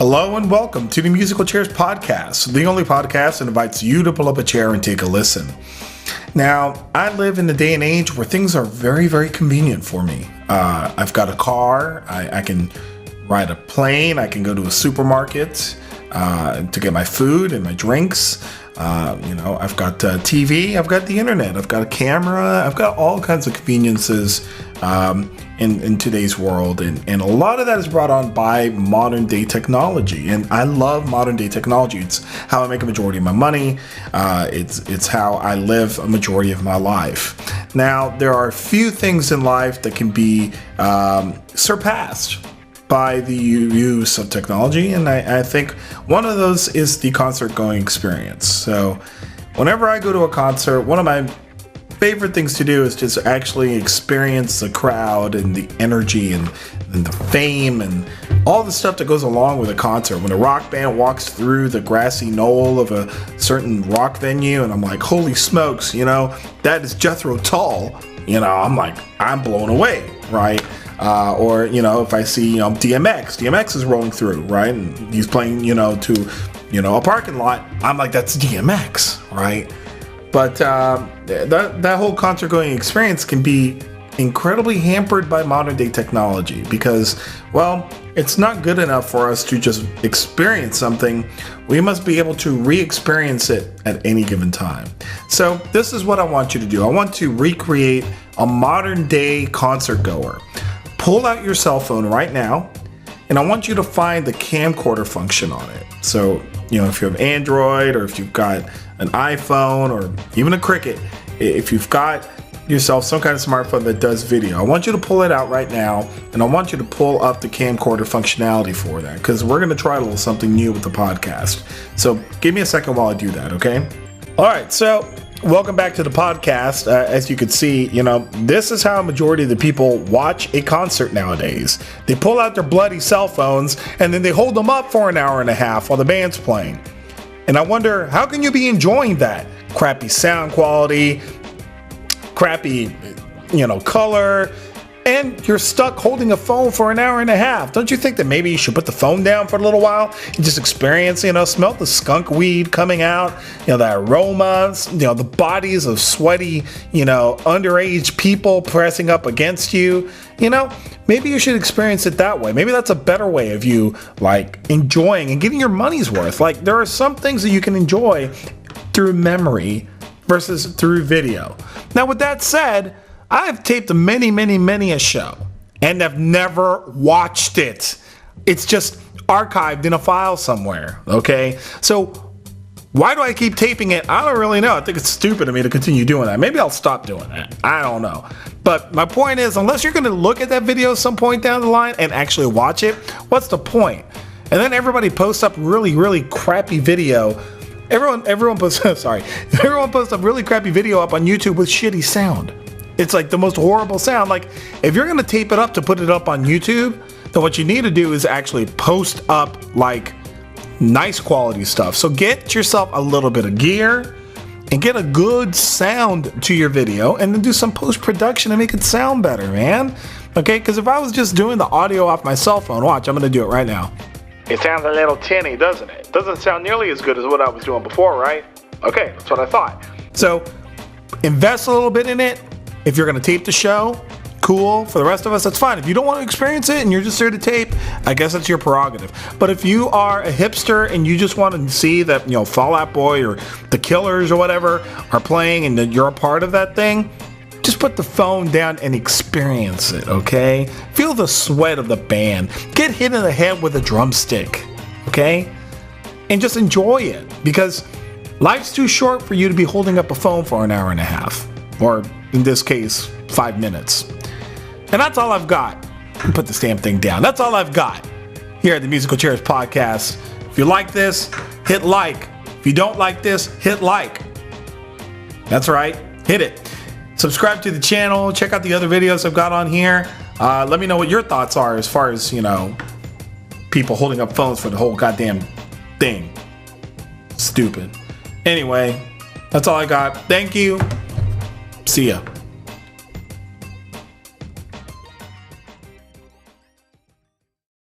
Hello and welcome to the Musical Chairs Podcast, the only podcast that invites you to pull up a chair and take a listen. Now, I live in a day and age where things are very, very convenient for me. I've got a car, I can ride a plane, I can go to a supermarket to get my food and my drinks. I've got TV, I've got the internet, I've got a camera, I've got all kinds of conveniences in today's world, and a lot of that is brought on by modern day technology. And I love modern day technology. It's how I make a majority of my money. It's how I live a majority of my life. Now, there are a few things in life that can be surpassed by the use of technology, and I think one of those is the concert going experience. So whenever I go to a concert, one of my favorite things to do is just actually experience the crowd and the energy and the fame and all the stuff that goes along with a concert. When a rock band walks through the grassy knoll of a certain rock venue and I'm like, holy smokes, that is Jethro Tull, I'm blown away, right? Or if I see DMX is rolling through, right? And he's playing, to a parking lot, I'm like, that's DMX, right? But that whole concert going experience can be incredibly hampered by modern day technology because, well, it's not good enough for us to just experience something. We must be able to re-experience it at any given time. So this is what I want you to do. I want to recreate a modern day concert goer. Pull out your cell phone right now, and I want you to find the camcorder function on it. So, if you have Android or if you've got an iPhone or even a Cricket, if you've got yourself some kind of smartphone that does video, I want you to pull it out right now, and I want you to pull up the camcorder functionality for that, because we're going to try a little something new with the podcast. So give me a second while I do that, okay? All right, so welcome back to the podcast. As you can see, this is how a majority of the people watch a concert nowadays. They pull out their bloody cell phones and then they hold them up for an hour and a half while the band's playing. And I wonder, how can you be enjoying that? Crappy sound quality, crappy, color, and you're stuck holding a phone for an hour and a half. Don't you think that maybe you should put the phone down for a little while and just experience, smell the skunk weed coming out, the aromas, the bodies of sweaty, underage people pressing up against you, Maybe you should experience it that way. Maybe that's a better way of you, enjoying and getting your money's worth. There are some things that you can enjoy through memory versus through video. Now, with that said, I've taped many a show and have never watched it. It's just archived in a file somewhere, okay? So why do I keep taping it? I don't really know. I think it's stupid of me to continue doing that. Maybe I'll stop doing that. I don't know. But my point is, unless you're going to look at that video some point down the line and actually watch it, what's the point? And then everybody posts up really crappy video. Everyone posts everyone posts up really crappy video up on YouTube with shitty sound. It's the most horrible sound. If you're going to tape it up to put it up on YouTube, then what you need to do is actually post up nice quality stuff. So get yourself a little bit of gear and get a good sound to your video, and then do some post-production and make it sound better, man. Okay, because if I was just doing the audio off my cell phone, watch, I'm going to do it right now. It sounds a little tinny, doesn't it? Doesn't sound nearly as good as what I was doing before, right? Okay, that's what I thought. So invest a little bit in it. If you're going to tape the show, cool. For the rest of us, that's fine. If you don't want to experience it and you're just there to tape, I guess that's your prerogative. But if you are a hipster and you just want to see that, Fall Out Boy or the Killers or whatever are playing and that you're a part of that thing, just put the phone down and experience it, okay? Feel the sweat of the band. Get hit in the head with a drumstick, okay? And just enjoy it, because life's too short for you to be holding up a phone for an hour and a half. Or in this case, 5 minutes. And that's all I've got. Put this damn thing down. That's all I've got here at the Musical Chairs Podcast. If you like this, hit like. If you don't like this, hit like. That's right. Hit it. Subscribe to the channel. Check out the other videos I've got on here. Let me know what your thoughts are as far as, people holding up phones for the whole goddamn thing. Stupid. Anyway, that's all I got. Thank you. See ya.